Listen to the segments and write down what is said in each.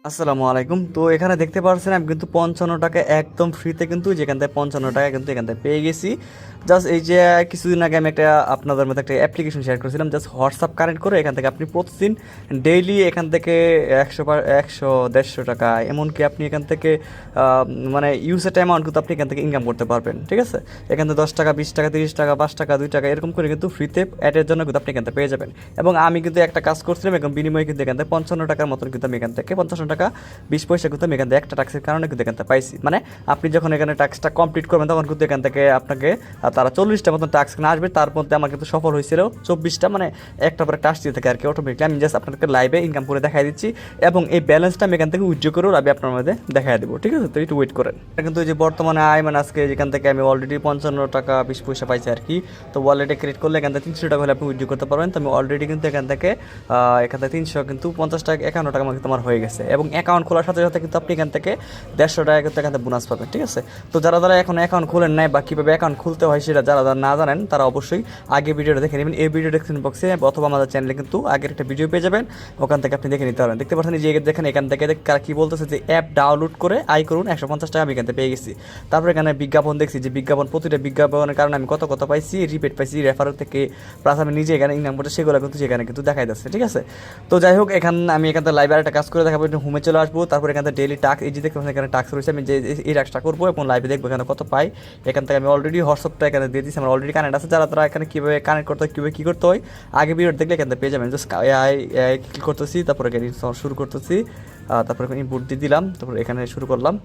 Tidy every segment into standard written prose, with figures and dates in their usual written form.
আসসালামু আলাইকুম। তো এখানে দেখতে পাচ্ছেন আমি কিন্তু 55 টাকা একদম ফ্রিতে কিন্তু যেখান থেকে 55 টাকা কিন্তু এখান থেকে পেয়ে গেছি। জাস্ট এই যে কিছুদিন আগে আমি একটা আপনাদের মধ্যে একটা অ্যাপ্লিকেশন শেয়ার করেছিলাম, জাস্ট হোয়াটসঅ্যাপ কানেক্ট করে এখান থেকে আপনি প্রতিদিন ডেইলি এখান থেকে 100 150 টাকা এমনকি আপনি এখান থেকে মানে ইউজের অ্যামাউন্ট কিন্তু আপনি এখান থেকে ইনকাম করতে পারবেন। ঠিক আছে, এখান থেকে 10 টাকা 20 টাকা 30 টাকা 5 টাকা 2 টাকা এরকম করে কিন্তু ফ্রিতে অ্যাডের জন্য কিন্তু আপনি এখান থেকে পেয়ে যাবেন। এবং আমি কিন্তু একটা কাজ করছিলাম, এখন বিনিময়ে কিন্তু এখান থেকে 55 টাকার মতন কিন্তু আমি এখান থেকে 55 টাকা 20 পয়সা কিন্তু আমি এখান থেকে একটা ট্যাক্সের কারণে কিন্তু এখান থেকে পাইছি। মানে আপনি যখন এখানে ট্যাক্সটা কমপ্লিট করবেন তখন কিন্তু এখান থেকে আপনাকে তারা 40টা মতন ট্যাক্স না আসবে, তার মধ্যে আমার কিন্তু সফল হয়েছিল 24টা, মানে একটা পরে টাস্ক দিয়ে থাকে আর কি অটোমেটিকলি। আমি জাস্ট আপনাকে লাইভে ইনকাম করে দেখাই দিচ্ছি এবং এই ব্যালেন্সটা আমি এখান থেকে উইথড্র করেও আমি আপনার মধ্যে দেখাই দেবো। ঠিক আছে, তো একটু ওয়েট করেন। কিন্তু এই যে বর্তমানে আয় মানে আজকে যেখান থেকে আমি অলরেডি 55 টাকা 20 পয়সা পাইছি আর কি। তো ওয়ালেটে ক্রিয়েট করলে এখান থেকে 300 টাকা হলে আপনি উইথড্র করতে পারবেন। তো আমি অলরেডি কিন্তু এখান থেকে 300 কিন্তু 50 টাকা 51 টাকা আমার কিন্তু আমার হয়ে গেছে। এবং অ্যাকাউন্ট খোলার সাথে সাথে কিন্তু আপনি এখান থেকে 150 টাকা কিন্তু এখান থেকে বোনাস পাবেন। ঠিক আছে, তো যারা যারা এখন অ্যাকাউন্ট খুলেন নাই বা কীভাবে অ্যাকাউন্ট খুলতে হয় সেটা যারা যারা না জানেন তারা অবশ্যই আগে ভিডিওটা দেখে নেবেন। এই ভিডিও ডেসক্রিপশন বক্সে অথবা আমাদের চ্যানেলে কিন্তু আগের একটা ভিডিও পেয়ে যাবেন, ওখান থেকে আপনি দেখে নিতে পারেন। দেখতে পাচ্ছেন যে দেখেন এখান থেকে কী বলতেছে যে অ্যাপ ডাউনলোড করে আয় করুন 150 টাকা আমি এখান থেকে পেয়ে গেছি। তারপরে এখানে বিজ্ঞাপন দেখছি যে বিজ্ঞাপন প্রতিটা বিজ্ঞাপনের কারণে আমি কত কত পাইছি, রিপেট পাইছি, রেফারেল থেকে প্লাস আমি নিজে এখানে ইনকাম করতে সেগুলো কিন্তু সেখানে কিন্তু দেখাই যাচ্ছে। ঠিক আছে, তো যাই হোক আমি এখান থেকে লাইভে একটা কাজ করে দেখাবো, হোমে চলে আসবো। তারপর এখান থেকে ডেইলি টাস্ক এই যে দেখতে এখানে টাস্ক রয়েছে, আমি যে এই টাস্কটা করবো এবং লাইভে দেখবো এখানে কত পাই। এখান থেকে আমি অলরেডি হোয়াটসঅ্যাপটা এখানে দিয়ে দিচ্ছি, আমার অলরেডি কানেক্ট আছে। যারা তারা এখানে কীভাবে কানেক্ট করতে হয় কীভাবে কী করতে হয় আগে ভিডিও দেখলে এখান থেকে পেয়ে যাবেন। জাস্ট ক্লিক করতেছি, তারপরে এখানে শুরু করতেছি, তারপরে এখানে ইনপুট দিয়ে দিলাম, তারপরে এখানে শুরু করলাম।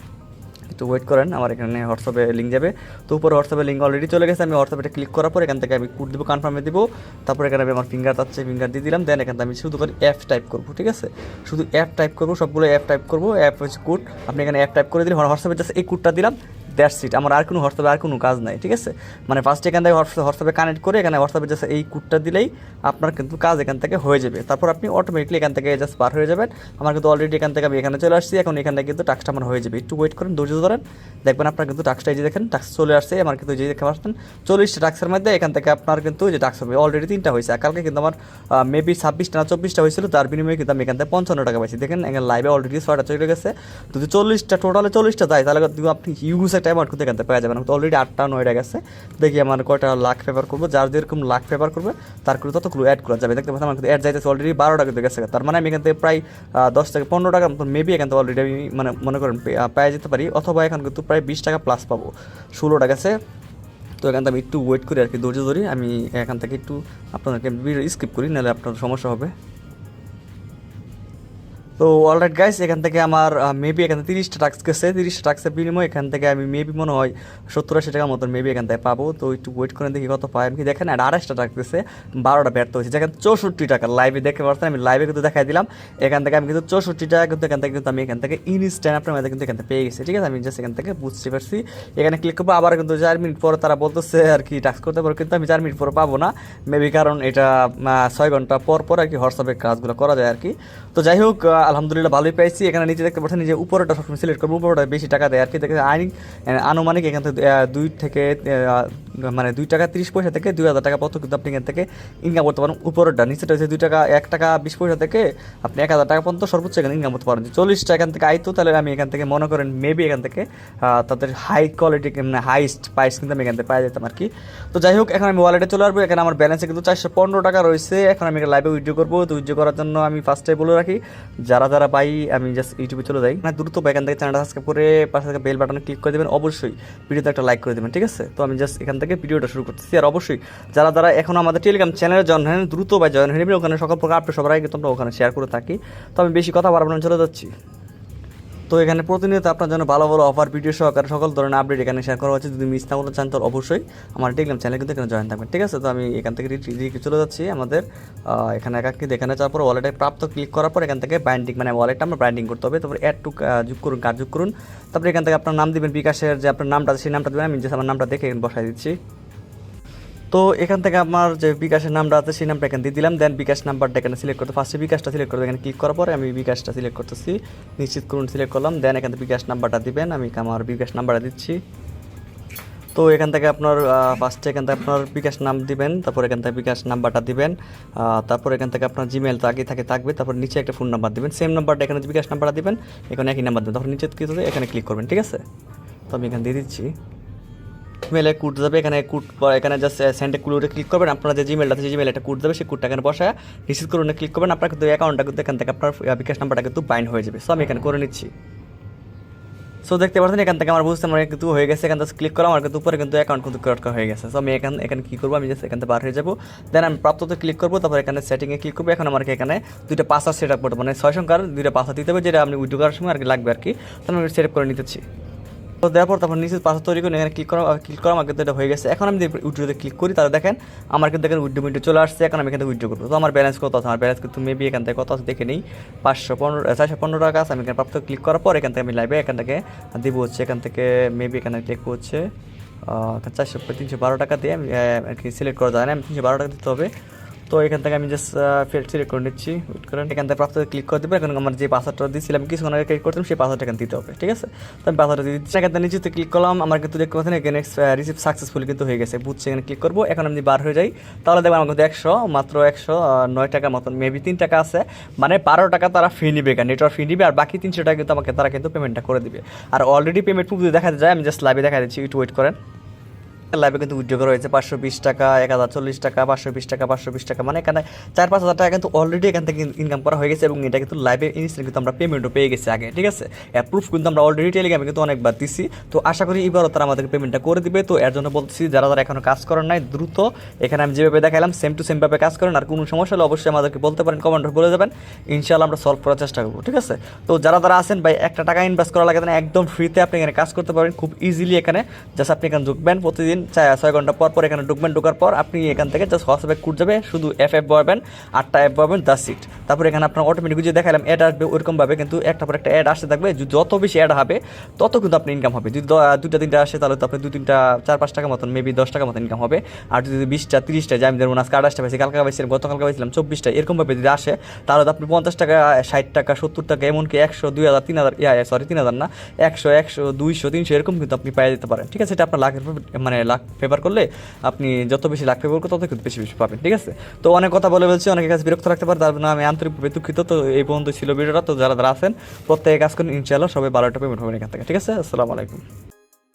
একটু ওয়েট করেন, আমার এখানে হোয়াটসঅ্যাপে লিঙ্ক যাবে। তো উপরে হোয়াটসঅ্যাপে লিঙ্ক অলরেডি চলে গেছে। আমি হোয়াটসঅ্যাপে ক্লিক করার পর এখান থেকে আমি কোড দেবো, কনফার্মে দেবো। তারপর এখানে আমি আমার ফিঙ্গার যাচ্ছে, ফিঙ্গার দিয়ে দিলাম। দেন এখান থেকে আমি শুধু করে অ্যাপ টাইপ করবো। ঠিক আছে, শুধু অ্যাপ টাইপ করবো, সবগুলো অ্যাপ টাইপ করবো। অ্যাপ হচ্ছে কোড, আপনি এখানে অ্যাপ টাইপ করে দিলে হোয়াটসঅ্যাপে জাস্ট এই কোডটা দিলাম, দ্যাটস ইট। আমার আর কোনো হোয়াটসঅ্যাপে আর কোনো কাজ নাই। ঠিক আছে, মানে ফার্স্টে এখান থেকে হোয়াটসঅ্যাপে কানেক্ট করে এখানে হোয়াটসঅ্যাপে জাস্ট এই কোডটা দিলেই আপনার কিন্তু কাজ এখান থেকে হয়ে যাবে। তারপর আপনি অটোমেটিকলি এখান থেকে জাস্ট পার হয়ে যাবেন। আমার কিন্তু অলরেডি এখান থেকে আমি এখানে চলে আসছি, এখন এখান থেকে কিন্তু টাস্কটা আমার হয়ে যাবে। একটু ওয়েট করেন, ধৈর্য ধরেন, দেখবেন আপনার কিন্তু টাস্কটা এই যে দেখেন টাস্ক চলে আসছে। আমার কিন্তু যে দেখতে পাচ্ছেন 40টা টাস্কের মধ্যে এখান থেকে আপনার কিন্তু যে টাস্ক হবে অলরেডি 3টা হয়েছে। আর কালকে কিন্তু আমার মেবি 26টা না 24টা হয়েছিল, তার বিনিময়ে কিন্তু আমি এখান থেকে 55 টাকা পাইছি। দেখেন এখানে লাইভে অলরেডি 6টা চলে গেছে। যদি 40টা টোটালে 40টা যায় তাহলে কিন্তু আপনি হিউজ একটা অ্যামাউন্ট কিন্তু এখান থেকে পাওয়া যাবে না। তো অলরেডি 8টা 9টা গেছে। দেখি আমার কয়টা লাখ ফেভার করবো, যার যেরকম লাখ ফেভার করবে তার করে ততগুলো অ্যাড করা যাবে। দেখতে পাচ্ছেন আমার কিন্তু অ্যাড যাইতেছে অলরেডি 12টা কিন্তু গেছে। তার মানে আমি এখান থেকে প্রায় 10 থেকে 15 টাকার মতো মেবি এখান থেকে অলরেডি আমি মানে মনে করেন পেয়ে যেতে পারি, অথবা এখন কিন্তু প্রায় 20 টাকা প্লাস পাবো। 16টা গেছে। তো এখান থেকে আমি একটু ওয়েট করি আর কি, ধৈর্য ধরি। আমি এখান থেকে একটু আপনাদেরকে ভিডিও স্কিপ করি, নাহলে আপনার সমস্যা হবে। তো অলরাইট গাইস, এখান থেকে আমার মেবি এখান থেকে 30টা টাস্ক গেছে। 30টা টাস্কের বিনিময়ে এখান থেকে আমি মেবি মনে হয় 70-80 টাকার মতন মেবি এখান থেকে পাবো। তো একটু ওয়েট করে দেখি কত পাই। আমি দেখেন আর 28টা টাস্ক গেছে, 12টা ব্যর্থ হয়েছে। যেখানে 64 টাকা লাইভে দেখতে পাচ্ছেন, আমি লাইভে কিন্তু দেখাই দিলাম। এখান থেকে আমি কিন্তু 64 টাকা কিন্তু এখান থেকে কিন্তু আমি এখান থেকে ইনস্ট্যান্ট আপনার মধ্যে কিন্তু এখান থেকে পেয়ে গেছি। ঠিক আছে, আমি জাস্ট এখান থেকে বুঝতে পারছি। এখানে ক্লিক করবো, আবার কিন্তু 4 মিনিট পরে তারা বলতেছে আর কি টাস্ক করতে পারবো, কিন্তু আমি 4 মিনিট পরে পাবো না মেবি, কারণ এটা 6 ঘন্টা পর পর আর কি হোয়াটসঅ্যাপে কাজগুলো করা যায় আর কি। তো যাই হোক, আলহামদুলিল্লাহ ভালোই পাইছি। এখানে নিচে দেখতে পাচ্ছেন যে উপরেটা সবসময় সিলেক্ট করবো, উপরেটা বেশি টাকা দেয় আর কি। দেখে আনুমানিক এখান থেকে 2 থেকে মানে 2 টাকা 30 পয়সা থেকে 2000 টাকা পর্যন্ত কিন্তু আপনি এখান থেকে ইনকাম করতে পারেন। উপরেরটা নিচেটা হচ্ছে 2 টাকা 1 টাকা 20 পয়সা থেকে আপনি 1000 টাকা পর্যন্ত সর্বোচ্চ এখানে ইনকাম করতে পারেন। 40টা এখান থেকে আইতো, তাহলে আমি এখান থেকে মনে করেন মেবি এখান থেকে তাদের হাই কোয়ালিটি মানে হাইস্ট প্রাইস কিন্তু আমি এখান থেকে পাই যেতাম আর কি। তো যাই হোক, এখন আমি ওয়ালেটে চলে আসবো। এখানে আমার ব্যালেন্সে কিন্তু 415 টাকা রয়েছে। এখন আমি লাইভে উইথড্র করবো। তো উইথড্র করার জন্য আমি ফার্স্টে বলে রাখি, যারা যারা পাই আমি জাস্ট ইউটিউবে চলে যাই, মানে দ্রুত এখান থেকে চ্যানেলটা সাবস্ক্রাইব করে পাশে থেকে বেল বাটনে ক্লিক করে দেবেন। অবশ্যই ভিডিওতে একটা লাইক করে দেবেন। ঠিক আছে, তো আমি জাস্ট এখান থেকে ভিডিওটা শুরু করতেছি। আর অবশ্যই যারা যারা এখন আমাদের টেলিগ্রাম চ্যানেলে জয়েন হন, দ্রুত বা জয়েন হয়ে নেবেন। ওখানে সকল প্রকার আপডেট সবার আগে কিন্তু আমরা ওখানে শেয়ার করে থাকি। তো আমি বেশি কথা বাড়াবো না, চলে যাচ্ছি। তো এখানে প্রতিনিয়ত আপনার জন্য ভালো ভালো অফার ভিডিও সহকারে সকল ধরনের আপডেট এখানে শেয়ার করা হচ্ছে। যদি মিস না করতে চান তো অবশ্যই আমার টেলিগ্রাম চ্যানেলে কিন্তু এখানে জয়েন থাকবেন। ঠিক আছে, তো আমি এখান থেকে চলে যাচ্ছি আমাদের এখানে একাকি এখানে যাওয়ার পর ওয়ালেটে প্রাপ্ত ক্লিক করার পর এখান থেকে বাইন্ডিং মানে ওয়ালেটটা আমরা বাইন্ডিং করতে হবে। তারপরে অ্যাড টু যোগ করুন, কার্ড যোগ করুন। তারপরে এখান থেকে আপনার নাম দিবেন, বিকাশের যে আপনার নামটা আছে সেই নামটা দেবেন। আমি জাস্ট আমার নামটা দেখে বসাই দিচ্ছি। তো এখান থেকে আমার যে বিকাশের নামটা আছে সেই নামটা এখানে দিয়ে দিলাম। দেন বিকাশ নাম্বারটা এখানে সিলেক্ট করতে ফার্স্টে বিকাশটা সিলেক্ট করতে এখানে ক্লিক করার পরে আমি বিকাশটা সিলেক্ট করতেছি, নিশ্চিত করুন সিলেক্ট করলাম। দেন এখান থেকে বিকাশ নাম্বারটা দিবেন, আমি আমার বিকাশ নাম্বারটা দিচ্ছি। তো এখান থেকে আপনার ফার্স্টে এখান থেকে আপনার বিকাশ নাম দিবেন, তারপর এখান থেকে বিকাশ নাম্বারটা দিবেন, তারপর এখান থেকে আপনার জিমেল তো আগে থাকে থাকবে, তারপর নিচে একটা ফোন নাম্বার দিবেন, সেম নাম্বারটা এখানে যে বিকাশ নাম্বারটা দিবেন এখানে একই নাম্বার দেবেন, তারপর নিচে কি হবে এখানে ক্লিক করবেন, ঠিক আছে। তো আমি এখানে দিয়ে দিচ্ছি, ইমেলে কোড যাবে, এখানে কোড এখানে জাস্ট সেন্ডে কোডে ক্লিক করবেন, আপনার যে জিমেলটা আছে জিমেলে একটা কোড যাবে, সেই কোডটা এখানে বসায় রিসিভ করুন ক্লিক করবেন, আপনার কিন্তু অ্যাকাউন্টটা কিন্তু এখান থেকে আপনার বিকাশ নাম্বারটা কিন্তু বাইন্ড হয়ে যাবে। সো আমি এখানে করে নিচ্ছি। সো দেখতে পাচ্ছেন এখান থেকে আমার বুঝতে আমার কিন্তু হয়ে গেছে, এখান থেকে ক্লিক করা আমার কিন্তু উপরে কিন্তু অ্যাকাউন্ট কিন্তু ক্রিয়েট করা হয়ে গেছে। সো আমি এখানে কী করবো, আমি জাস্ট এখান থেকে বার হয়ে যাবো, দেন আমি প্রাপ্ততে ক্লিক করবো, তারপর এখানে সেটিংয়ে ক্লিক করবো। এখন আমাকে এখানে দুইটা পাসওয়ার্ড সেট আপ করতে, মানে 6 সংখ্যার দুইটা পাসওয়ার্ড দিতে হবে, যেটা আপনি উইথড্র করার সময় আর কি লাগবে আর কি। তো আমি সেট আপ করে নিতেছি। তো দেওয়ার পর তারপর নিচে পাসওয়ার্ড তৈরি করে এখানে ক্লিক করা আমার কিন্তু এটা হয়ে গেছে। এখন আমি যদি উইথড্রোতে ক্লিক করি তাহলে দেখেন আমার কিন্তু এখানে উইথড্রো চলে আসছে। এখন আমি এখানে উইথড্রো করবো। তো আমার ব্যালেন্স কত আছে, আমার ব্যালেন্স কিন্তু মেবি এখান থেকে কত আছে দেখে নিই, 415 টাকা আছে। আমি এখানে প্রাপ্ত ক্লিক করার পর এখান থেকে আমি লাইভে এখান থেকে দিব হচ্ছে, এখান থেকে মেবি এখানে ক্লিক হচ্ছে 312 টাকা দিয়ে আমি আর কি সিলেক্ট করা যায় না, আমি 312 টাকা দিতে হবে। তো এখান থেকে আমি জাস্ট সিলেক্ট করে নিচ্ছি, ওয়েট করেন, এখান থেকে প্রাপ্ত ক্লিক করে দেবো। এখন আমার যে পাসওয়ার্ডটা দিয়েছিলাম কিছুক্ষণ আগে ক্লিক করতাম, সেই পাসওয়ার্ডটা এখানে দিতে হবে, ঠিক আছে। তো আমি পাসওয়ার্ডটা দিয়ে দিচ্ছি, এখান থেকে নিচেতে ক্লিক করলাম, আমার কিন্তু দেখতে পাচ্ছেন এখানে রিসিভ সাকসেসফুলি কিন্তু হয়ে গেছে, বুঝছে। এখানে ক্লিক করবো, এখন আমি বার হয়ে যাই, তাহলে দেখবো আমার কিন্তু মাত্র 109 টাকার মতন, মেবি 3 টাকা আছে, মানে 12 টাকা তারা ফি নিবে, নেটওয়ার্ক ফি নিবে, আর বাকি 300 টাকা কিন্তু আমাকে তারা কিন্তু পেমেন্টটা করে দিবে। আর অলরেডি পেমেন্ট প্রুফ যদি দেখা যায়, আমি জাস্ট লাইভে দেখা দিচ্ছি, একটু ওয়েট করেন। লাইভে কিন্তু উইথড্র করা হয়েছে 520 টাকা, 1040 টাকা, 520 টাকা, 520 টাকা, মানে এখানে 4-5 হাজার টাকা কিন্তু অলরেডি এখান থেকে ইনকাম করা হয়ে গেছে, এবং এটা কিন্তু লাইভে ইনস্ট্যান্ট কিন্তু আমরা পেমেন্টও পেয়ে গেছি আগে, ঠিক আছে। এর প্রুফ কিন্তু আমরা অলরেডি টেলিগ্রামে কিন্তু অনেকবার দিছি। তো আশা করি এবারও তারা আমাদের পেমেন্টটা করে দিবে। তো এর জন্য বলতেছি যারা এখনো কাজ করেন নাই, দ্রুত এখানে আমি যেভাবে দেখালাম সেম টু সেমভাবে কাজ করেন, আর কোনো সমস্যা হলে অবশ্যই আমাদেরকে বলতে পারেন, কমেন্টে বলে যাবেন, ইনশাআল্লাহ আমরা সলভ করার চেষ্টা করবো, ঠিক আছে। তো যারা আছেন ভাই, একটা টাকা ইনভেস্ট করা লাগে না, একদম ফ্রিতে আপনি এখানে কাজ করতে পারেন খুব ইজিলি। এখানে জাস্ট আপনি এখানে ঢুকবেন, প্রতিদিন 6 ঘন্টা পর এখানে ঢোকার পর আপনি এখান থেকে জাস্ট হোয়াটসঅ্যাপে কোড যাবে, শুধু এফ বলবেন, 8টা অ্যাপ বলবেন, দ্য সিট। তারপর এখানে আপনার অটোমেটিক যে দেখালাম অ্যাড আসবে, ওইরকমভাবে কিন্তু একটা পর একটা অ্যাড আসতে থাকবে, যত বেশি অ্যাড হবে তত কিন্তু আপনি ইনকাম হবে। যদি 2-3টা আসে তাহলে তো আপনি 2-3টা 4-5 টাকা মতন, মেবি 10 টাকা মতন ইনকাম হবে। আর যদি 20টা 30টা, যে আমি যেমন আজকে 28টা পাইছি, কালকে পাইছিলাম, গতকালকে পাইছিলাম 24টা, এরকমভাবে যদি আসে তাহলে তো আপনি 50 টাকা, 60 টাকা, 70 টাকা, এমনকি 100, 2000, 3000, 3000 না, 100, 200, 300 এরকম কিন্তু আপনি পাই দিতে পারেন, ঠিক আছে। এটা আপনার লাখের মানে লাখ ফেভার করলে আপনি যত বেশি লাখ ফেভার করতে তত কিন্তু বেশি পাবেন, ঠিক আছে। তো অনেক কথা বলে বলছি, অনেকের কাছে বিরক্ত রাখতে পারে, তার জন্য আমি আন্তরিকভাবে দুঃখিত। তো এই পর্যন্ত ছিল ভিডিওটা। তো যারা আছেন প্রত্যেকে কাজ করেন, ইনশাআল্লাহ সবাই 12টা পেমেন্ট পাবেন এখান থেকে, ঠিক আছে। আসসালামু আলাইকুম।